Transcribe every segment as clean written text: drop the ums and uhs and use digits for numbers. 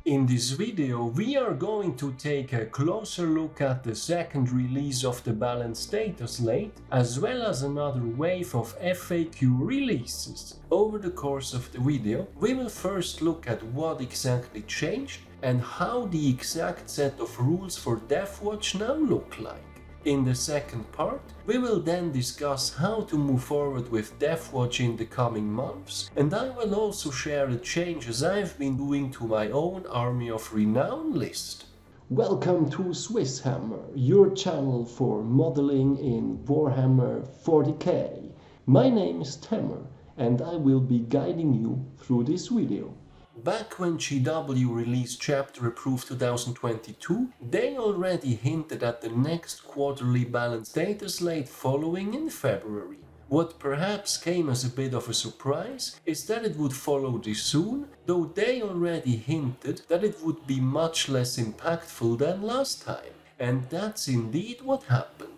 In this video, we are going to take a closer look at the second release of the balanced dataslate, as well as another wave of FAQ releases. Over the course of the video, we will first look at what exactly changed and how the exact set of rules for Deathwatch now look like. In the second part, we will then discuss how to move forward with Deathwatch in the coming months, and I will also share the changes I've been doing to my own Army of Renown list. Welcome to SwissHammer, your channel for modeling in Warhammer 40k. My name is Tammer, and I will be guiding you through this video. Back when GW released Chapter Approved 2022, they already hinted at the next quarterly balanced dataslate following in February. What perhaps came as a bit of a surprise is that it would follow this soon, though they already hinted that it would be much less impactful than last time. And that's indeed what happened.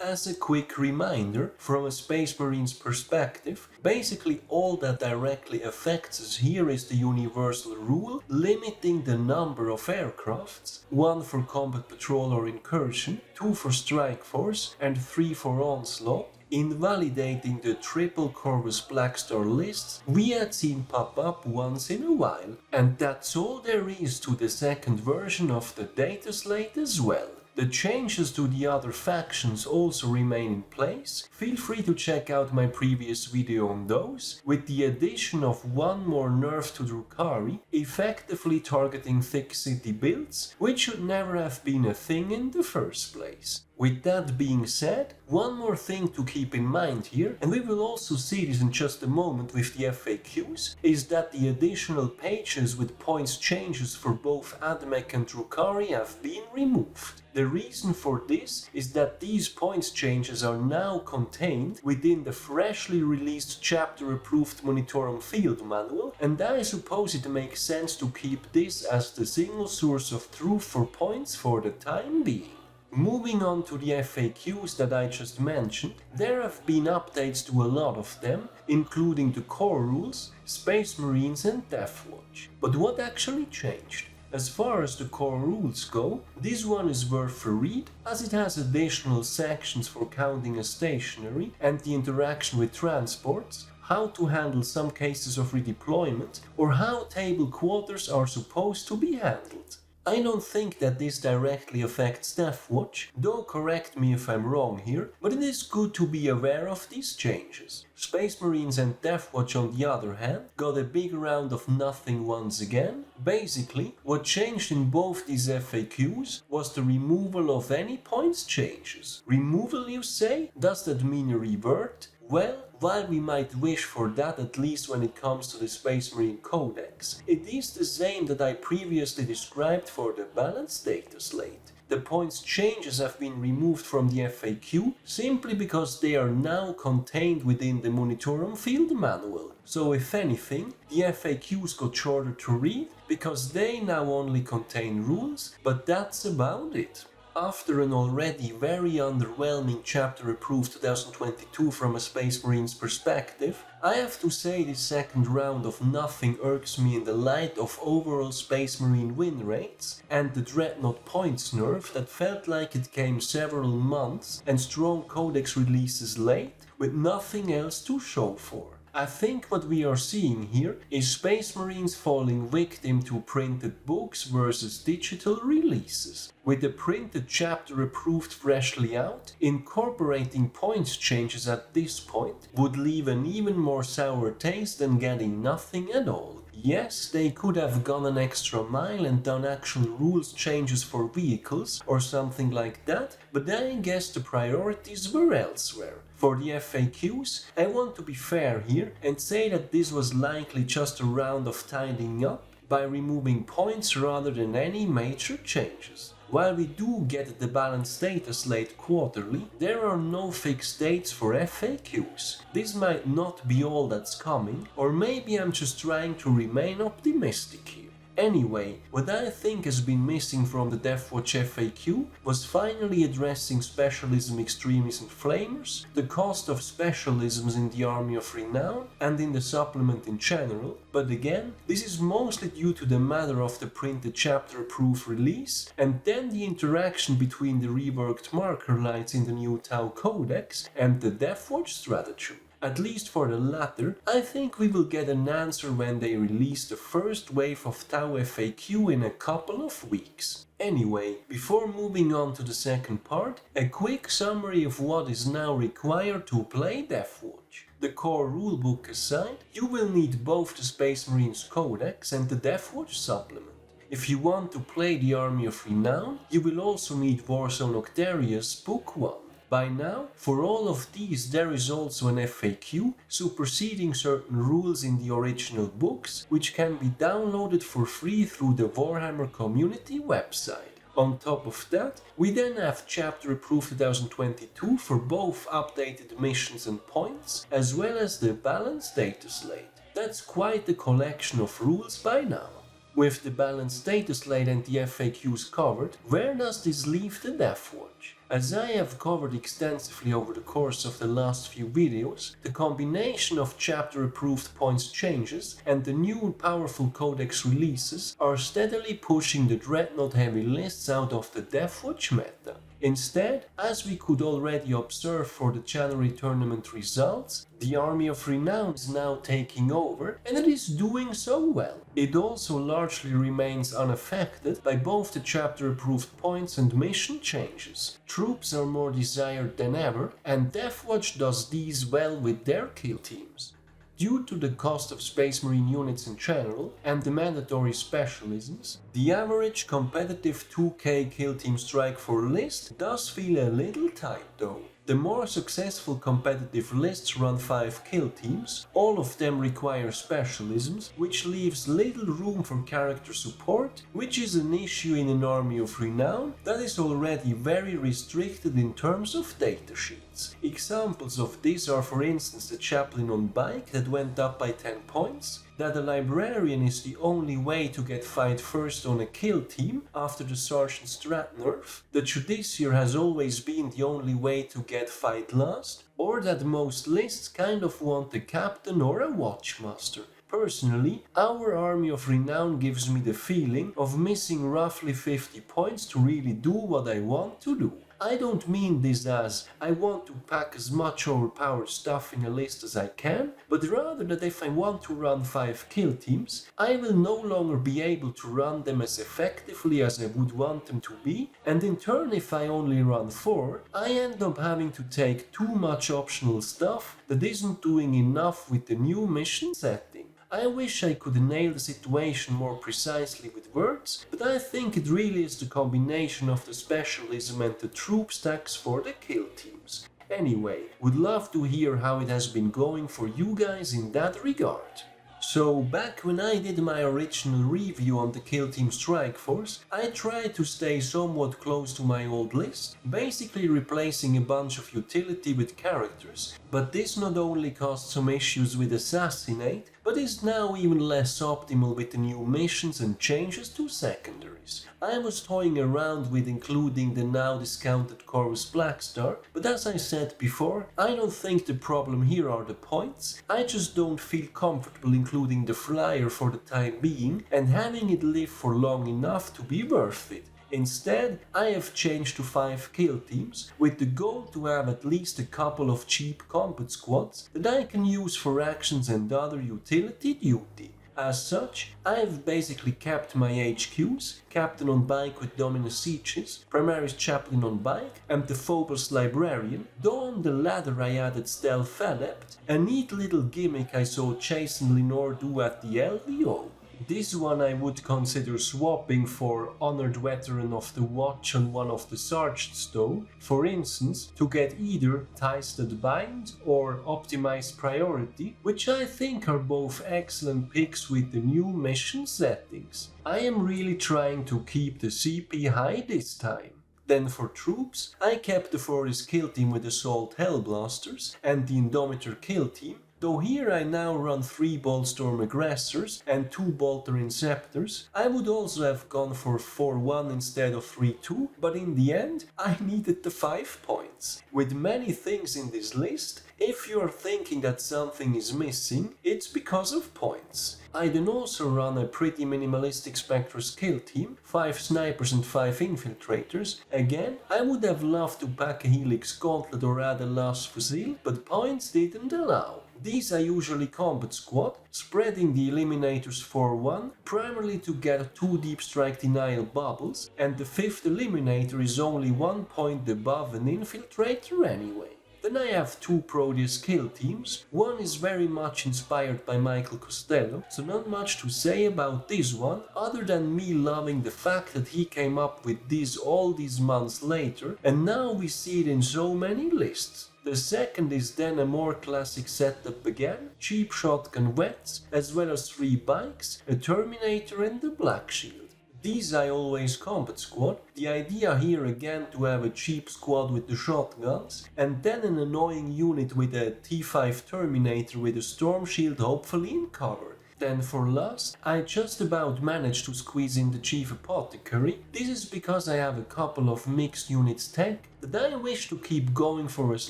As a quick reminder, from a Space Marines perspective, basically all that directly affects us here is the universal rule limiting the number of aircrafts, 1 for combat patrol or incursion, 2 for strike force and 3 for onslaught, invalidating the triple Corvus Blackstar lists we had seen pop up once in a while. And that's all there is to the second version of the dataslate as well. The changes to the other factions also remain in place. Feel free to check out my previous video on those, with the addition of one more nerf to Drukhari, effectively targeting thick city builds, which should never have been a thing in the first place. With that being said, one more thing to keep in mind here, and we will also see this in just a moment with the FAQs, is that the additional pages with points changes for both Admech and Drukhari have been removed. The reason for this is that these points changes are now contained within the freshly released chapter approved Monitorum field manual, and I suppose it makes sense to keep this as the single source of truth for points for the time being. Moving on to the FAQs that I just mentioned, there have been updates to a lot of them, including the core rules, Space Marines and Deathwatch. But what actually changed? As far as the core rules go, this one is worth a read, as it has additional sections for counting as stationary and the interaction with transports, how to handle some cases of redeployment, or how table quarters are supposed to be handled. I don't think that this directly affects Deathwatch, though correct me if I'm wrong here, but it is good to be aware of these changes. Space Marines and Deathwatch on the other hand got a big round of nothing once again. Basically, what changed in both these FAQs was the removal of any points changes. Removal, you say? Does that mean a revert? Well, while we might wish for that, at least when it comes to the Space Marine Codex, it is the same that I previously described for the balanced dataslate. The points changes have been removed from the FAQ simply because they are now contained within the Monitorum field manual. So if anything, the FAQs got shorter to read because they now only contain rules, but that's about it. After an already very underwhelming chapter approved 2022 from a Space Marines perspective, I have to say this second round of nothing irks me in the light of overall Space Marine win rates and the Dreadnought points nerf that felt like it came several months and strong codex releases late with nothing else to show for. I think what we are seeing here is Space Marines falling victim to printed books versus digital releases. With the printed chapter approved freshly out, incorporating points changes at this point would leave an even more sour taste than getting nothing at all. Yes, they could have gone an extra mile and done actual rules changes for vehicles or something like that, but I guess the priorities were elsewhere. For the FAQs, I want to be fair here and say that this was likely just a round of tidying up by removing points rather than any major changes. While we do get the balanced dataslate quarterly, there are no fixed dates for FAQs. This might not be all that's coming, or maybe I'm just trying to remain optimistic here. Anyway, what I think has been missing from the Deathwatch FAQ was finally addressing specialism extremis and flamers, the cost of specialisms in the Army of Renown and in the supplement in general, but again, this is mostly due to the matter of the printed chapter-approved release and then the interaction between the reworked marker lights in the new Tau Codex and the Deathwatch strategy. At least for the latter, I think we will get an answer when they release the first wave of Tau FAQ in a couple of weeks. Anyway, before moving on to the second part, a quick summary of what is now required to play Deathwatch. The core rulebook aside, you will need both the Space Marines Codex and the Deathwatch supplement. If you want to play the Army of Renown, you will also need Warzone Octarius Book 1. By now, for all of these there is also an FAQ superseding certain rules in the original books, which can be downloaded for free through the Warhammer community website. On top of that, we then have Chapter Approved 2022 for both updated missions and points, as well as the balanced dataslate. That's quite the collection of rules by now. With the balanced dataslate and the FAQs covered, where does this leave the Deathwatch? As I have covered extensively over the course of the last few videos, the combination of chapter approved points changes and the new and powerful codex releases are steadily pushing the Dreadnought heavy lists out of the Deathwatch meta. Instead, as we could already observe for the January tournament results, the Army of Renown is now taking over, and it is doing so well. It also largely remains unaffected by both the chapter-approved points and mission changes. Troops are more desired than ever, and Deathwatch does these well with their kill teams. Due to the cost of Space Marine units in general and the mandatory specialisms, the average competitive 2k kill team strike for list does feel a little tight though. The more successful competitive lists run 5 kill teams, all of them require specialisms, which leaves little room for character support, which is an issue in an Army of Renown that is already very restricted in terms of datasheets. Examples of this are for instance the Chaplain on Bike that went up by 10 points, that a Librarian is the only way to get fight first on a kill team after the Sergeant Strat nerf, that Judiciary has always been the only way to get fight last, or that most lists kind of want a Captain or a Watchmaster. Personally, our Army of Renown gives me the feeling of missing roughly 50 points to really do what I want to do. I don't mean this as I want to pack as much overpowered stuff in a list as I can, but rather that if I want to run 5 kill teams, I will no longer be able to run them as effectively as I would want them to be, and in turn if I only run 4, I end up having to take too much optional stuff that isn't doing enough with the new mission setting. I wish I could nail the situation more precisely with words, but I think it really is the combination of the specialism and the troop stacks for the kill teams. Anyway, would love to hear how it has been going for you guys in that regard. So back when I did my original review on the Kill Team Strike Force, I tried to stay somewhat close to my old list, basically replacing a bunch of utility with characters, but this not only caused some issues with Assassinate, but is now even less optimal with the new missions and changes to secondaries. I was toying around with including the now discounted Corvus Blackstar, but as I said before, I don't think the problem here are the points, I just don't feel comfortable including the flyer for the time being and having it live for long enough to be worth it. Instead, I have changed to 5 kill teams, with the goal to have at least a couple of cheap combat squads that I can use for actions and other utility duty. As such, I have basically kept my HQs, Captain on Bike with Dominus Sieges, Primaris Chaplain on Bike, and the Phobos Librarian, though on the latter I added Stealth Adept, a neat little gimmick I saw Jason Lenore do at the LVO. This one I would consider swapping for Honored Veteran of the Watch on one of the Sergeants though, for instance, to get either Ties That Bind or Optimized Priority, which I think are both excellent picks with the new mission settings. I am really trying to keep the CP high this time. Then for troops, I kept the Fortis kill team with Assault Hellblasters and the Indomitor kill team, Though here I now run 3 Boltstorm Aggressors and 2 Bolter Inceptors, I would also have gone for 4-1 instead of 3-2, but in the end I needed the 5 points. With many things in this list, if you are thinking that something is missing, it's because of points. I then also run a pretty minimalistic Spectre's kill team, 5 snipers and 5 infiltrators. Again, I would have loved to pack a Helix Gauntlet or add a Las Fusil, but points didn't allow. These are usually combat squad, spreading the eliminators 4-1, primarily to get 2 deep strike denial bubbles, and the 5th eliminator is only 1 point above an infiltrator anyway. Then I have 2 Proteus kill teams. One is very much inspired by Michael Costello, so not much to say about this one, other than me loving the fact that he came up with this all these months later, and now we see it in so many lists. The second is then a more classic setup again, cheap shotgun wets, as well as 3 bikes, a Terminator and a Black Shield. These I always combat squad, the idea here again to have a cheap squad with the shotguns, and then an annoying unit with a T5 Terminator with a storm shield hopefully in cover. Then for last, I just about managed to squeeze in the Chief Apothecary. This is because I have a couple of mixed units tech that I wish to keep going for as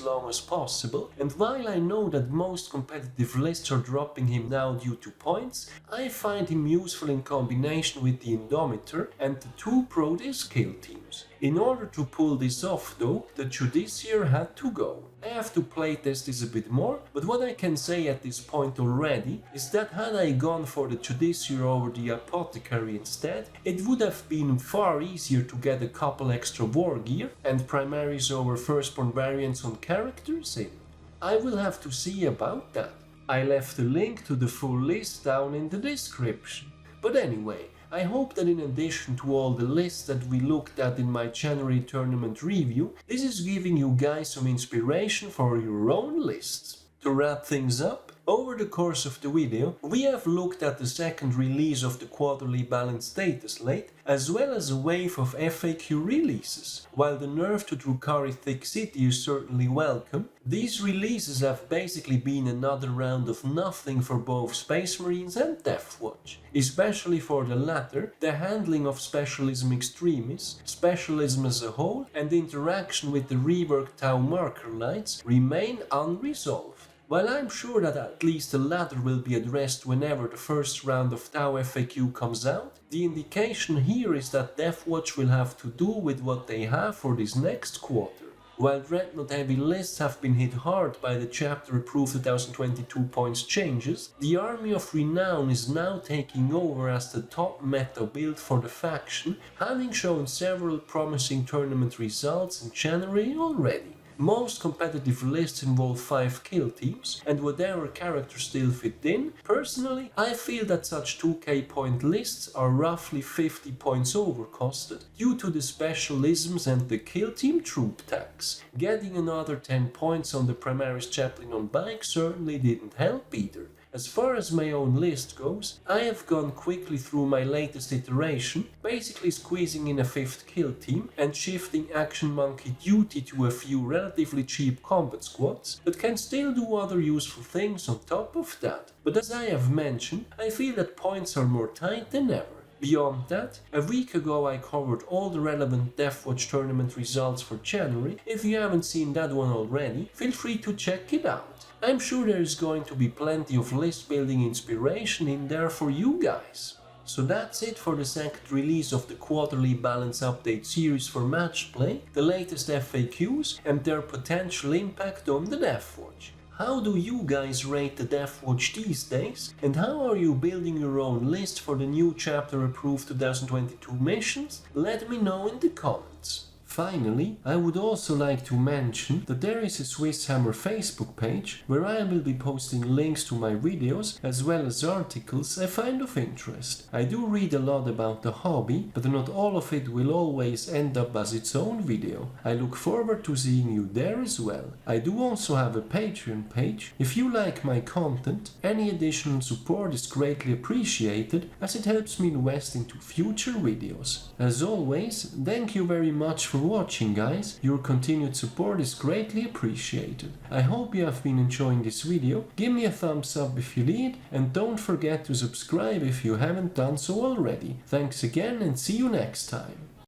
long as possible, and while I know that most competitive lists are dropping him now due to points, I find him useful in combination with the Indomitor and the 2 Proteus kill teams. In order to pull this off though, the Judiciary had to go. I have to playtest this a bit more, but what I can say at this point already is that had I gone for the Judiciary over the Apothecary instead, it would have been far easier to get a couple extra war gear and primaries over firstborn variants on characters in. I will have to see about that. I left a link to the full list down in the description. But anyway, I hope that in addition to all the lists that we looked at in my January tournament review, this is giving you guys some inspiration for your own lists. To wrap things up, over the course of the video, we have looked at the second release of the quarterly balanced dataslate, as well as a wave of FAQ releases. While the nerf to Drukhari Thick City is certainly welcome, these releases have basically been another round of nothing for both Space Marines and Deathwatch. Especially for the latter, the handling of Specialism Extremis, Specialism as a whole, and interaction with the reworked Tau marker lights remain unresolved. While I'm sure that at least the latter will be addressed whenever the first round of Tau FAQ comes out, the indication here is that Deathwatch will have to do with what they have for this next quarter. While Dreadnought heavy lists have been hit hard by the chapter approved 2022 points changes, the Army of Renown is now taking over as the top meta build for the faction, having shown several promising tournament results in January already. Most competitive lists involve 5 kill teams, and whatever characters still fit in, personally I feel that such 2k point lists are roughly 50 points overcosted due to the specialisms and the kill team troop tax. Getting another 10 points on the Primaris Chaplain on bike certainly didn't help either. As far as my own list goes, I have gone quickly through my latest iteration, basically squeezing in a 5th kill team and shifting Action Monkey duty to a few relatively cheap combat squads that can still do other useful things on top of that. But as I have mentioned, I feel that points are more tight than ever. Beyond that, a week ago I covered all the relevant Deathwatch tournament results for January. If you haven't seen that one already, feel free to check it out. I'm sure there is going to be plenty of list building inspiration in there for you guys. So that's it for the second release of the quarterly balance update series for match play, the latest FAQs and their potential impact on the Deathwatch. How do you guys rate the Deathwatch these days, and how are you building your own list for the new chapter approved 2022 missions? Let me know in the comments. Finally, I would also like to mention that there is a SwissHammer Facebook page where I will be posting links to my videos as well as articles I find of interest. I do read a lot about the hobby, but not all of it will always end up as its own video. I look forward to seeing you there as well. I do also have a Patreon page. If you like my content, any additional support is greatly appreciated as it helps me invest into future videos. As always, thank you very much for for watching, guys. Your continued support is greatly appreciated. I hope you have been enjoying this video. Give me a thumbs up if you did, and don't forget to subscribe if you haven't done so already. Thanks again and see you next time.